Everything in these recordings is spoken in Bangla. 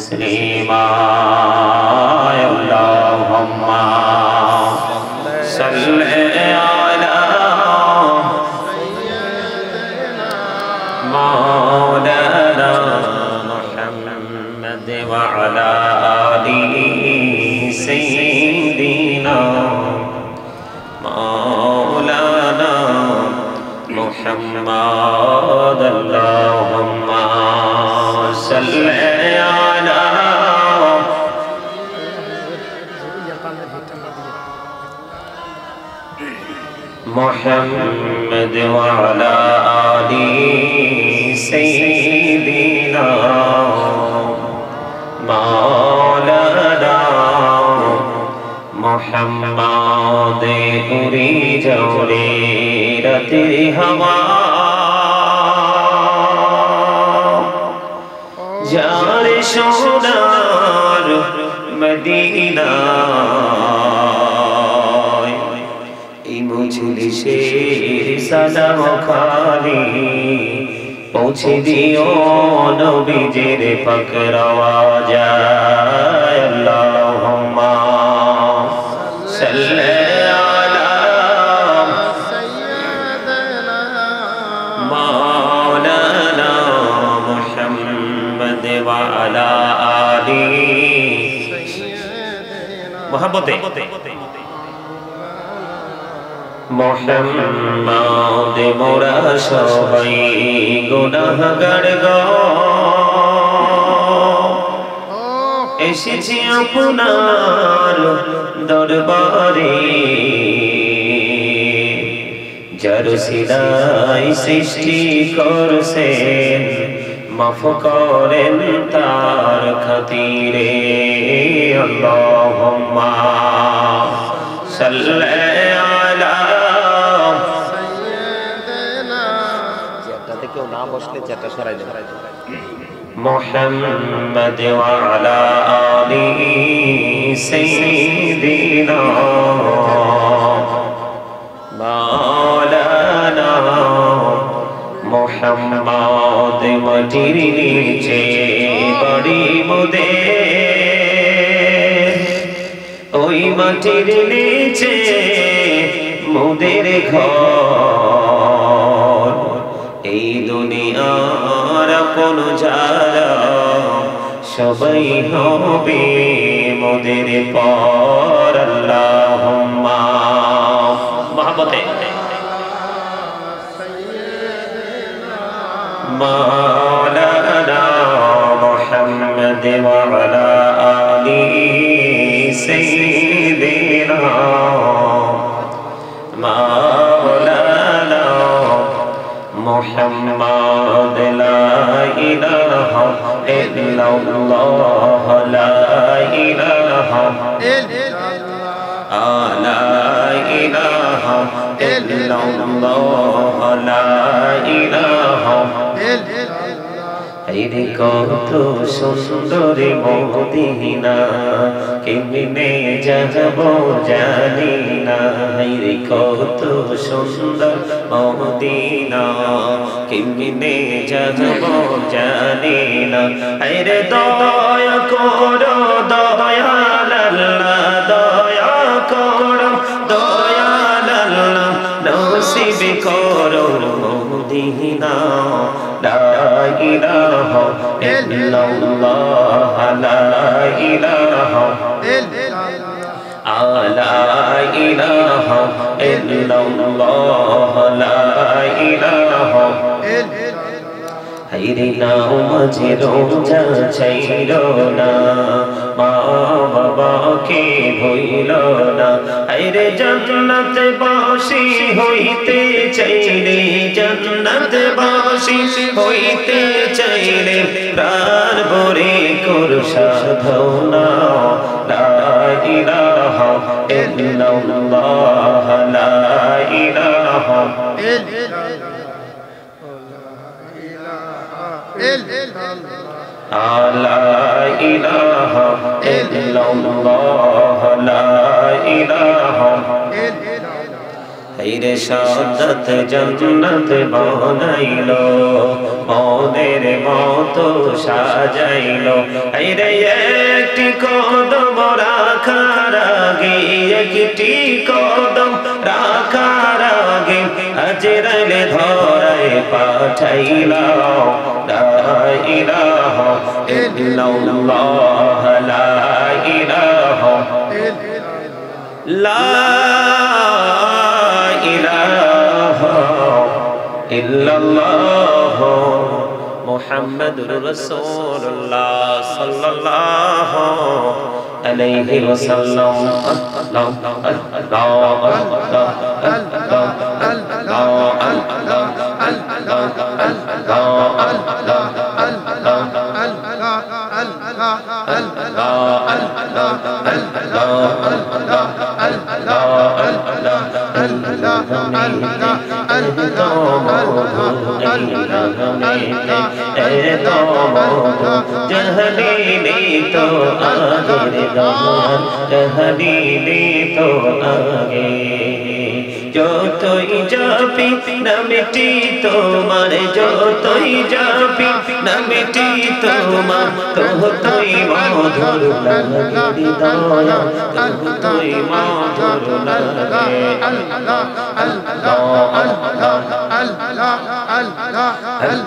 تسليما اللهم صل على مولانا محمد وعلى آله سيدنا مولانا محمد اللهم صل على محمد وعلى آل سيدنا مولانا محمد پوری جوڑی رتی ہوا جار شونار مدینہ মুজলিসের সালাম খালি পৌঁছে দিও নবীজির পাক রওয়াজায় আল্লাহুম্মা সাল্লি আলা মাওলানা মুহাম্মদ ওয়া আলা আলি মুহাব্বতে মোহাম্মদ মোরা সবাই গুনাহগার গো এসেছি আপনার দরবারে যার সিলাই সৃষ্টি করছেন মাফ করেন তার খাতিরে আল্লাহুম্মা সাল্লি কেউ না বসলে চেষ্টা সরাই দেন মুহাম্মদ ওয়া আলা আলিহি সাইয়্যিদিনা মাওলানা মুহাম্মদ মাটির নিচে বাড়ি মোদের ওই মাটির নিচে মোদের ঘর এই দুনিয়ার কোন যারা সবাই হবে মোদের পর আল্লাহুম্মা মুহাব্বতে মাওলানা মুহাম্মদ ওয়া আলা আলি সাইয়্যিদিনা মাওলানা محمد لا إله إلا الله لا إله إلا الله لا إله إلا الله لا إله إلا الله কত সুন্দর মদিনা কেমনে যাব জানি না রে কত সুন্দর মদিনা কেমনে যাব জানি না রে দয়া করো দয়াল আল্লাহ দয়া করো দয়াল আল্লাহ নসিব করো মদিনা لا إله إلا الله لا إله إلا الله لا إله إلا الله لا إله হাইরে নাও মাঝে রোজা ছাইল না মা বাবাকে ভইল না হাইরে জান্নাতে বাসী হইতে চাইলে জান্নাতে বাসী হইতে চাইলে প্রাণ ভরে কর সাধনা লা ইলাহা ইল্লাল্লাহ লা ইলাহা ইল্লাল্লাহ لا إله إلا الله لا إله এই রে সাদাত জান্নাত বানাইলো মনের মতো সাজাইলো এই রে একটি কদম রাখার আগে একটি কদম রাখার আগে আজরাইল ধরায় পাঠাইলা লা ইলাহা ইল্লাল্লাহ লা ইলাহা লা ইলাহা ইল্লাল্লাহ মুহাম্মাদুর রাসূলুল্লাহ সাল্লাল্লাহু আলাইহি ওয়াসাল্লাম जहलीली तो आगे जहलीली तो आगे जो तोई जापी न मिटी তোমার যতই যাবি না মিটি তোমার ততই মধুর লাগে দয়া ততই মধুর লাগে আল্লাহ আল্লাহ আল্লাহ আল্লাহ আল্লাহ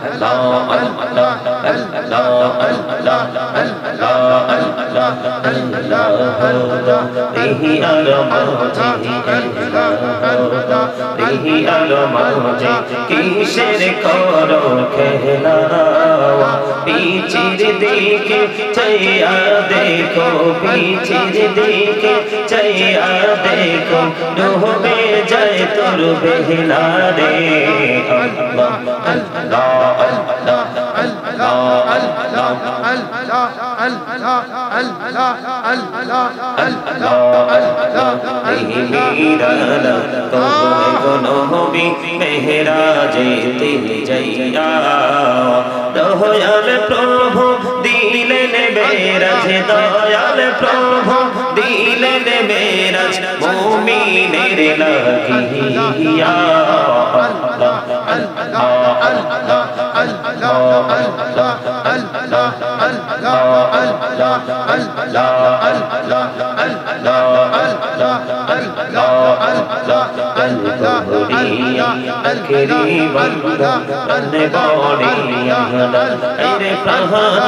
আল্লাহ আল্লাহ আল্লাহ আল্লাহ আল্লাহ রিহি আলমাজি রিহি আলমাজি কিসের করো খেলা পিছির দিকে চাইয়া দেখো পিছির দিকে চাইয়া দেখো ডুবে যায় তোর বেহলা রে আল্লাহ আল্লাহ আল্লাহ আল্লাহ আল্লাহ আল্লাহ আল্লাহ আল্লাহ আল্লাহ আল্লাহ আল্লাহ এই মিরালা কোনো নবী মেহরাজে তিনি যাইয়া দয়াল প্রভু দিলেন মেরাজ দয়াল প্রভু দিলেন মেরাজ মুমিনের লাগিয়া আল্লাহ আল্লাহ আল্লাহ আল্লাহ আল্লাহ আল্লাহ আল্লাহ আল্লাহ আল্লাহ আল্লাহ আল্লাহ আল্লাহ আল্লাহ আল্লাহ আল্লাহ আখরি বান্দা আনে বড়িয়া রে প্রাণ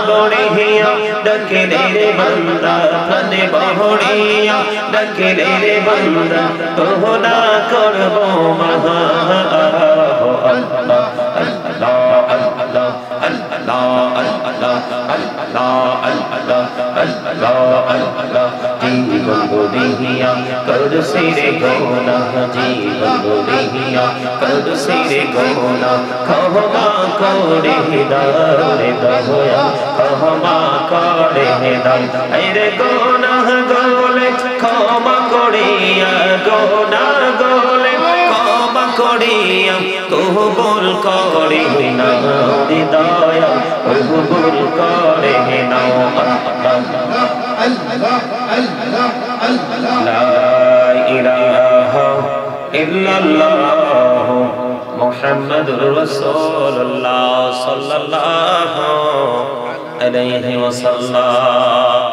বড়িয়া ডাকে রে বান্দা আনে বড়িয়া ডাকে রে বান্দা তোহনা করব মহা আল্লাহ আল্লাহ আল্লাহ আল্লাহ আল্লাহ আল্লাহ আল্লাহ আল্লাহ জীবন গড়িয়া করছে রে গোনা জীবন গড়িয়া করছে রে গোনা ক্ষমা করে দাও রে দয়া ক্ষমা করে দাও এই রে গোনা গোলে ক্ষমা করিয়া গোনা গোলে ক্ষমা করিয়া কবুল করে নাও রে দয়া কবুল করে নাও আল্লাহ আল্লাহ আল্লাহ লা ইলাহা ইল্লাল্লাহ মুহাম্মাদুর রাসূলুল্লাহ সাল্লাল্লাহু আলাইহি ওয়াসাল্লাম